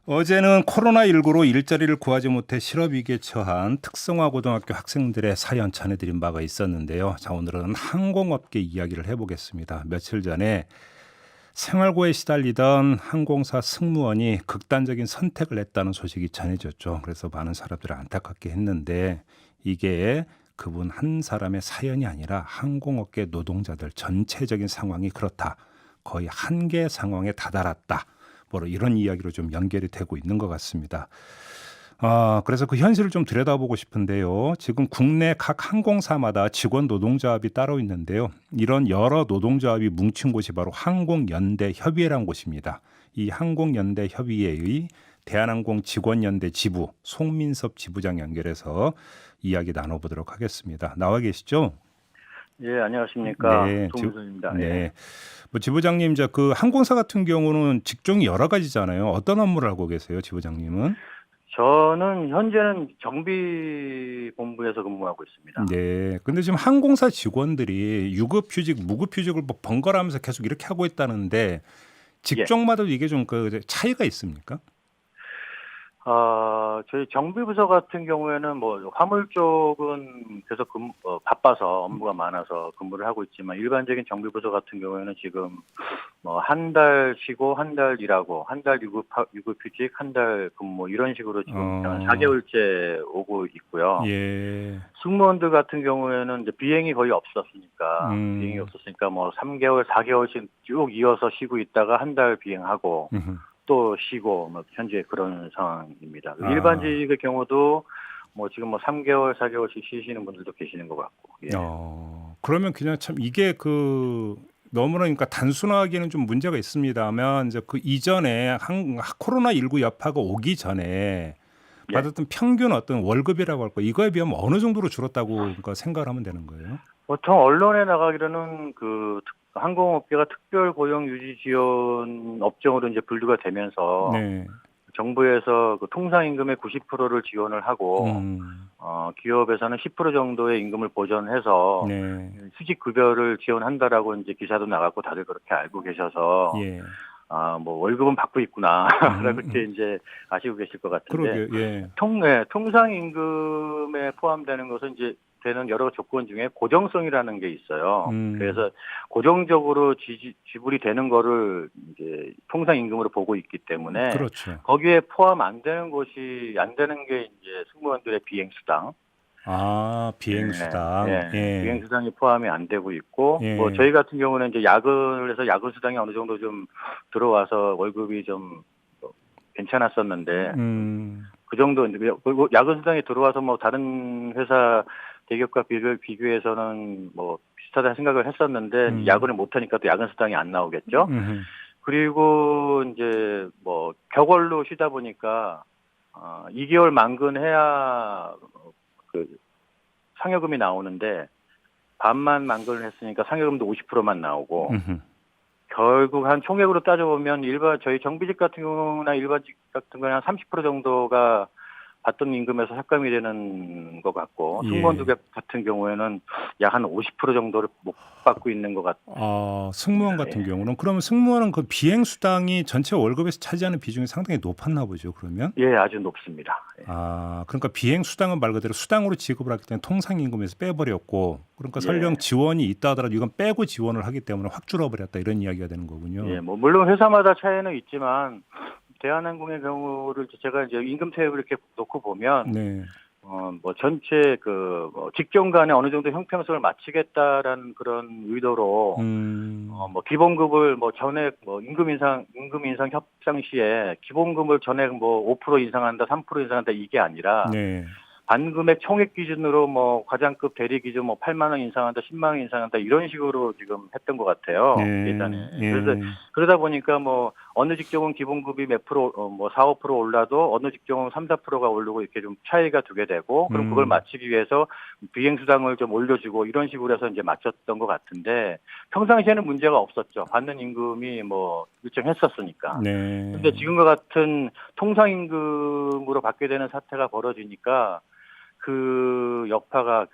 어제는 코로나19로 일자리를 구하지 못해 실업위기에 처한 특성화 고등학교 학생들의 사연 전해드린 바가 있었는데요. 자, 오늘은 항공업계 이야기를 해보겠습니다. 며칠 전에 생활고에 시달리던 항공사 승무원이 극단적인 선택을 했다는 소식이 전해졌죠. 그래서 많은 사람들을 안타깝게 했는데 이게 그분 한 사람의 사연이 아니라 항공업계 노동자들 전체적인 상황이 그렇다. 거의 한계 상황에 다다랐다. 뭐 이런 이야기로 좀 연결이 되고 있는 것 같습니다. 그래서 그 현실을 좀 들여다보고 싶은데요. 지금 국내 각 항공사마다 직원 노동조합이 따로 있는데요. 이런 여러 노동조합이 뭉친 곳이 바로 항공연대협의회라는 곳입니다. 이 항공연대협의회의 대한항공 직원연대 지부 송민섭 지부장 연결해서 이야기 나눠보도록 하겠습니다. 나와 계시죠? 예, 안녕하십니까. 네, 송민선입니다. 예. 네. 뭐 지부장님, 이제 그 항공사 같은 경우는 직종이 여러 가지잖아요. 어떤 업무를 하고 계세요, 지부장님은? 저는 현재는 정비본부에서 근무하고 있습니다. 네. 근데 지금 항공사 직원들이 유급휴직, 무급휴직을 뭐 번갈아 하면서 계속 이렇게 하고 있다는데 예. 직종마다도 이게 좀 그 차이가 있습니까? 저희 정비부서 같은 경우에는 뭐 화물 쪽은 계속 바빠서 업무가 많아서 근무를 하고 있지만 일반적인 정비부서 같은 경우에는 지금 뭐 한 달 쉬고 한 달 일하고 한 달 유급휴직 한 달 근무 이런 식으로 지금 한 어, 4개월째 오고 있고요. 예. 승무원들 같은 경우에는 이제 비행이 음, 없었으니까 뭐 3개월, 4개월씩 쭉 이어서 쉬고 있다가 한 달 비행하고 음흠. 또 쉬고 뭐 현재 그런 상황입니다. 아, 일반직의 경우도 뭐 지금 뭐 3개월, 4개월씩 쉬시는 분들도 계시는 것 같고. 예. 그러면 그냥 참 이게 그 너무나 그러니까 단순하기는 좀 문제가 있습니다만 이제 그 이전에 코로나19 여파가 오기 전에 예. 받았던 평균 어떤 월급이라고 할까 이거에 비하면 어느 정도로 줄었다고 그러니까 생각을 하면 되는 거예요? 보통 언론에 나가기로는 항공업계가 특별 고용 유지 지원 업종으로 이제 분류가 되면서 네. 정부에서 그 통상임금의 90%를 지원을 하고 음. 기업에서는 10% 정도의 임금을 보전해서 네. 수직 급여를 지원한다라고 이제 기사도 나갔고 다들 그렇게 알고 계셔서 예. 뭐 월급은 받고 있구나. 음. 그렇게 이제 아시고 계실 것 같은데 그러게요. 예. 통상임금에 포함되는 것은 이제 되는 여러 조건 중에 고정성이라는 게 있어요. 음. 그래서 고정적으로 지불이 되는 거를 이제 통상임금으로 보고 있기 때문에 그렇죠. 거기에 포함 안 되는 게 이제 승무원들의 비행수당. 비행 예, 수당. 예. 예. 비행수당이 포함이 안 되고 있고, 뭐, 예. 저희 같은 경우는 이제 야근을 해서 야근수당이 어느 정도 좀 들어와서 월급이 좀 괜찮았었는데, 음. 그 정도, 이제 야근수당이 들어와서 뭐, 다른 회사 대기업과 비교해서는 뭐, 비슷하다 생각을 했었는데, 음. 야근을 못하니까 또 야근수당이 안 나오겠죠? 음. 그리고 이제 뭐, 격월로 쉬다 보니까, 2개월 만근해야 그 상여금이 나오는데, 반만 만근을 했으니까 상여금도 50%만 나오고 음. 결국 한 총액으로 따져보면 저희 정비직 같은 경우나 일반직 같은 경우는 한 30% 정도가 받던 임금에서 삭감이 되는 것 같고 승무원들 예. 같은 경우에는 약 한 50% 정도를 못 받고 있는 것 승무원 같습니다. 같은 예. 경우는 그러면 승무원은 그 비행 수당이 전체 월급에서 차지하는 비중이 상당히 높았나 보죠, 그러면? 예, 아주 높습니다. 예. 그러니까 비행 수당은 말 그대로 수당으로 지급을 하기 때문에 통상임금에서 빼버렸고, 그러니까 설령 예. 지원이 있다 하더라도 이건 빼고 지원을 하기 때문에 확 줄어버렸다 이런 이야기가 되는 거군요. 예, 뭐 물론 회사마다 차이는 있지만 대한항공의 경우를 제가 이제 임금 태입을 이렇게 놓고 보면 네. 뭐 전체 뭐 직종 간에 어느 정도 형평성을 맞추겠다라는 그런 의도로 음. 뭐 기본급을 뭐 전액 뭐 임금 인상 협상 시에 기본급을 전액 뭐 5% 인상한다, 3% 인상한다 이게 아니라 네. 반금액 총액 기준으로 뭐 과장급 대리 기준 뭐 8만 원 인상한다, 10만 원 인상한다 이런 식으로 지금 했던 것 같아요. 예전에. 네. 그래서 예. 그러다 보니까 뭐 어느 직종은 기본급이 몇 프로 뭐 4, 5% 올라도 어느 직종은 3, 4%가 오르고 이렇게 좀 차이가 두게 되고 그럼 그걸 음. 맞추기 위해서 비행 수당을 좀 올려주고 이런 식으로 해서 이제 맞췄던 것 같은데 평상시에는 문제가 없었죠. 받는 임금이 뭐 일정했었으니까. 근데 네. 지금과 같은 통상임금으로 받게 되는 사태가 벌어지니까 그 여파가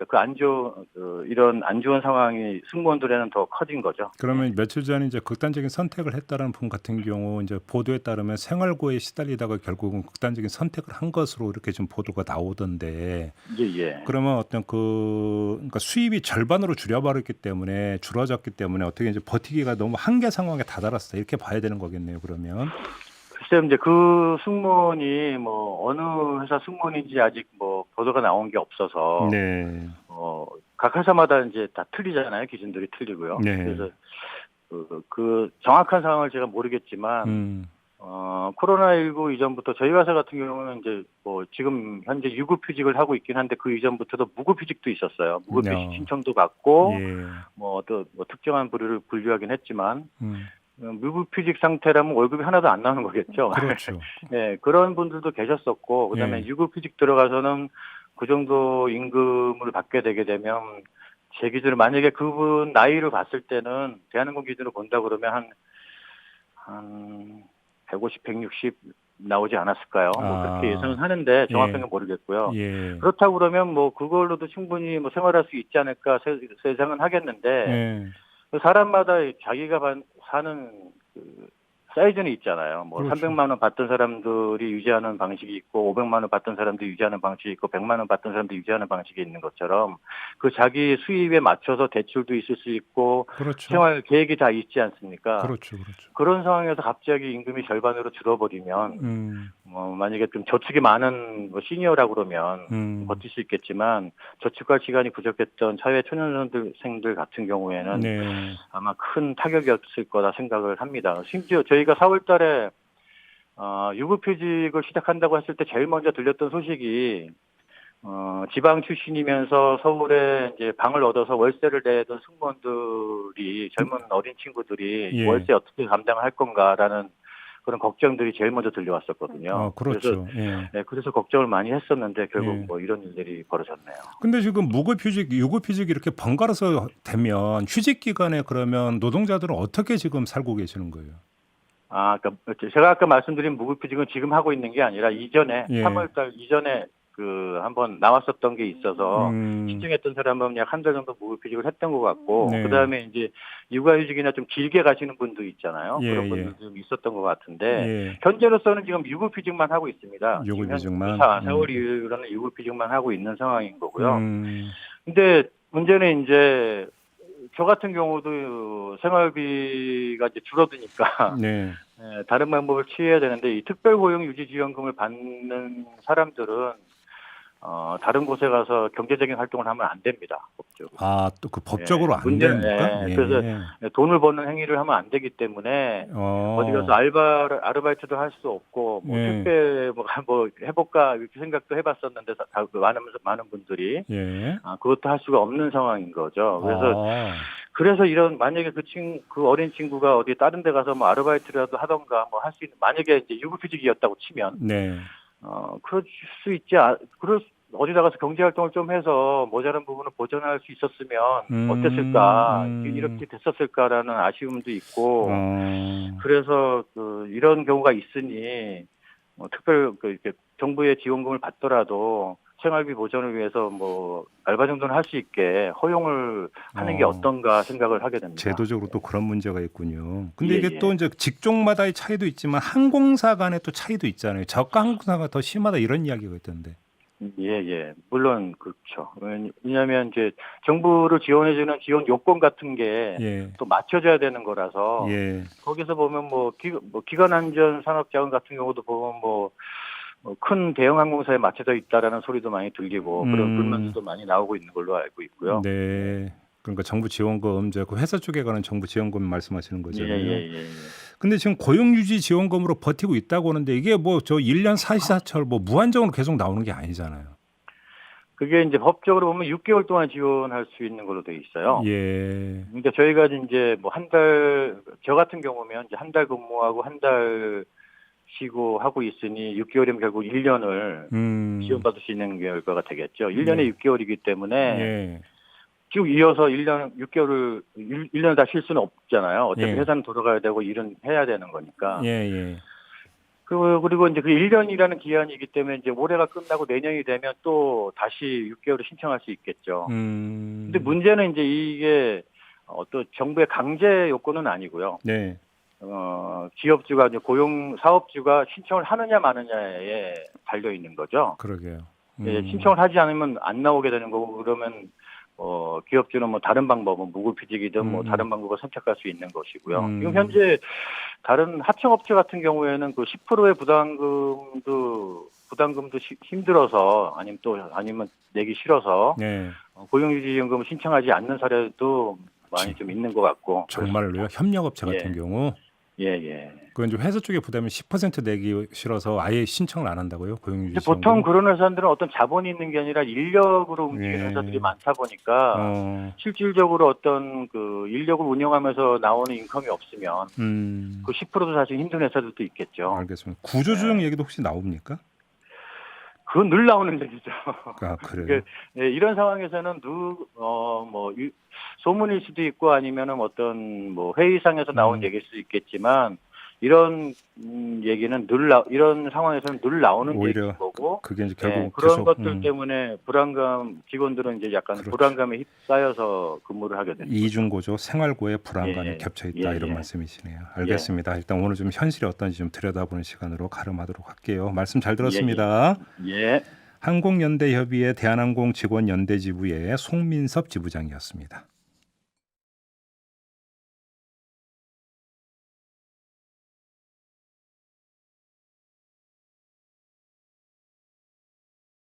이런 안 좋은 상황이 승무원들에는 더 커진 거죠. 그러면 며칠 전에 이제 극단적인 선택을 했다는 분 같은 경우 이제 보도에 따르면 생활고에 시달리다가 결국은 극단적인 선택을 한 것으로 이렇게 좀 보도가 나오던데 예. 그러면 어떤 그러니까 수입이 절반으로 줄어졌기 때문에 어떻게 이제 버티기가 너무 한계 상황에 다다랐어 이렇게 봐야 되는 거겠네요. 그러면 글쎄요, 이제 그 승무원이 뭐 어느 회사 승무원인지 아직 뭐 보도가 나온 게 없어서 네, 각 회사마다 이제 다 틀리잖아요. 기준들이 틀리고요. 네, 그래서 그 정확한 상황을 제가 모르겠지만 음, 코로나19 이전부터 저희 회사 같은 경우는 이제 뭐 지금 현재 유급휴직을 하고 있긴 한데 그 이전부터도 무급휴직도 있었어요. 무급휴직 신청도 받고 예, 뭐 또 뭐 특정한 부류를 분류하긴 했지만 음, 무급휴직 상태라면 월급이 하나도 안 나오는 거겠죠. 그렇죠. 네, 그런 분들도 계셨었고 그다음에 예. 유급휴직 들어가서는 그 정도 임금을 받게 되게 되면 제 기준으로 만약에 그분 나이를 봤을 때는 대한항공 기준으로 본다 그러면 한 150, 160 나오지 않았을까요? 뭐 그렇게 예상은 하는데 정확한 예, 건 모르겠고요. 예, 그렇다고 그러면 뭐 그걸로도 충분히 뭐 생활할 수 있지 않을까 세상은 하겠는데 예, 사람마다 자기가 사는 그 사이즈는 있잖아요. 뭐 그렇죠. 300만 원 받던 사람들이 유지하는 방식이 있고 500만 원 받던 사람들이 유지하는 방식이 있고 100만 원 받던 사람들이 유지하는 방식이 있는 것처럼 그 자기 수입에 맞춰서 대출도 있을 수 있고 그렇죠. 생활 계획이 다 있지 않습니까? 그렇죠. 그렇죠. 그런 상황에서 갑자기 임금이 절반으로 줄어버리면 음, 만약에 좀 저축이 많은 뭐 시니어라고 그러면 음, 버틸 수 있겠지만 저축할 시간이 부족했던 사회 초년생들 같은 경우에는 네, 아마 큰 타격이었을 거다 생각을 합니다. 심지어 저희가 4월 달에 유급휴직을 시작한다고 했을 때 제일 먼저 들렸던 소식이 지방 출신이면서 서울에 이제 방을 얻어서 월세를 내던 승무원들이 젊은 어린 친구들이 예, 월세 어떻게 감당을 할 건가라는 그런 걱정들이 제일 먼저 들려왔었거든요. 그래서 그렇죠. 예, 네, 그래서 걱정을 많이 했었는데 결국 예. 뭐 이런 일들이 벌어졌네요. 근데 지금 무급휴직, 유급휴직이 이렇게 번갈아서 되면 휴직 기간에 그러면 노동자들은 어떻게 지금 살고 계시는 거예요? 그러니까 제가 아까 말씀드린 무급휴직은 지금 하고 있는 게 아니라 이전에 예, 3월 달 이전에 그 한번 나왔었던 게 있어서 음, 신청했던 사람은 약 한 달 정도 무급휴직을 했던 것 같고 네, 그다음에 이제 육아휴직이나 좀 길게 가시는 분도 있잖아요. 예, 그런 예, 분들도 좀 있었던 것 같은데 예, 현재로서는 지금 유급휴직만 하고 있습니다. 지금 현 유급휴직만, 4월 이후로는 유급휴직만 하고 있는 상황인 거고요. 음, 근데 문제는 이제 저 같은 경우도 생활비가 이제 줄어드니까 네, 다른 방법을 취해야 되는데 이 특별고용유지지원금을 받는 사람들은 다른 곳에 가서 경제적인 활동을 하면 안 됩니다. 법적으로. 또 그 법적으로 안 문제는 됩니까? 그래서 예, 돈을 버는 행위를 하면 안 되기 때문에 어디 가서 아르바이트도 할 수 없고 뭐 예, 택배 뭐 해볼까 이렇게 생각도 해봤었는데 많은 분들이 예, 그것도 할 수가 없는 상황인 거죠. 아, 그래서 이런 만약에 그 어린 친구가 어디 다른 데 가서 뭐 아르바이트라도 하던가 뭐 할 수 있는 만약에 이제 유급휴직이었다고 치면 네, 그럴 수 있지 어디 나가서 경제 활동을 좀 해서 모자란 부분을 보전할 수 있었으면 어땠을까 이렇게 됐었을까라는 아쉬움도 있고 어, 그래서 이런 경우가 있으니 이렇게 정부의 지원금을 받더라도 생활비 보전을 위해서 뭐 알바 정도는 할 수 있게 허용을 하는 게 어. 어떤가 생각을 하게 됩니다. 제도적으로 또 그런 문제가 있군요. 근데 예, 이게 또 예. 이제 직종마다의 차이도 있지만 항공사 간의 또 차이도 있잖아요. 저가 항공사가 더 심하다 이런 이야기가 있던데. 예, 예. 물론 그렇죠. 왜냐하면 이제 정부를 지원해주는 지원 요건 같은 게 예, 또 맞춰져야 되는 거라서 예, 거기서 보면 뭐 기관안전 산업자원 같은 경우도 보면 큰 대형 항공사에 맞춰져 있다라는 소리도 많이 들리고 그런 음, 불만도 많이 나오고 있는 걸로 알고 있고요. 네. 그러니까 정부 지원금, 이제 그 회사 쪽에 가는 정부 지원금 말씀하시는 예, 예, 거잖아요. 예, 예. 근데 지금 고용유지 지원금으로 버티고 있다고 하는데 이게 뭐 저 1년 사시사철 뭐 무한정으로 계속 나오는 게 아니잖아요. 그게 이제 법적으로 보면 6개월 동안 지원할 수 있는 걸로 돼 있어요. 예, 그러니까 저희가 이제 뭐 저 같은 경우면 이제 한 달 근무하고 한 달 쉬고 하고 있으니 6개월이면 결국 1년을 지원받을 수 있는 결과가 되겠죠. 1년에 네, 6개월이기 때문에 예, 쭉 이어서 1년 6개월을 1년을 다 쉴 수는 없잖아요. 어차피 예, 회사는 돌아가야 되고 일은 해야 되는 예, 거니까. 예, 그리고 이제 그 1년이라는 기한이기 때문에 이제 올해가 끝나고 내년이 되면 또 다시 6개월을 신청할 수 있겠죠. 근데 문제는 이제 이게 어떤 정부의 강제 요건은 아니고요. 네. 기업주가 이제 사업주가 신청을 하느냐 마느냐에 달려 있는 거죠. 그러게요. 예, 신청을 하지 않으면 안 나오게 되는 거고 그러면 기업주는 뭐 다른 방법은 무급휴직이든 뭐 다른 방법을 선택할 수 있는 것이고요. 지금 현재 다른 하청업체 같은 경우에는 그 10%의 부담금도 힘들어서 아니면 내기 싫어서 네. 고용유지연금을 신청하지 않는 사례도 많이 좀 있는 것 같고. 정말로요? 협력업체 같은 예. 경우? 예. 그건 이제 회사 쪽에 부담이 10% 내기 싫어서 아예 신청을 안 한다고요? 고용유지 근데 보통 그런 회사들은 어떤 자본이 있는 게 아니라 인력으로 움직이는 예. 회사들이 많다 보니까 실질적으로 어떤 그 인력을 운영하면서 나오는 인컴이 없으면 그 10%도 사실 힘든 회사들도 있겠죠. 알겠습니다. 구조조정 얘기도 혹시 나옵니까? 그건 늘 나오는 얘기죠. 아, 그래요? 예, 이런 상황에서는 소문일 수도 있고 아니면은 어떤 뭐 회의상에서 나온 얘기일 수도 있겠지만 이런 얘기는 이런 상황에서는 늘 나오는 오히려 얘기인 거고 그게 이제 결국 그런 계속, 것들 때문에 직원들은 이제 약간 그렇죠. 불안감에 휩싸여서 근무를 하게 됩니다. 이중고조 생활고의 불안감이 예, 겹쳐 있다 예, 이런 예. 말씀이시네요. 알겠습니다. 일단 오늘 좀 현실이 어떤지 좀 들여다보는 시간으로 가름하도록 할게요. 말씀 잘 예. 들었습니다. 예. 항공연대협의회 대한항공 직원연대지부의 송민섭 지부장이었습니다.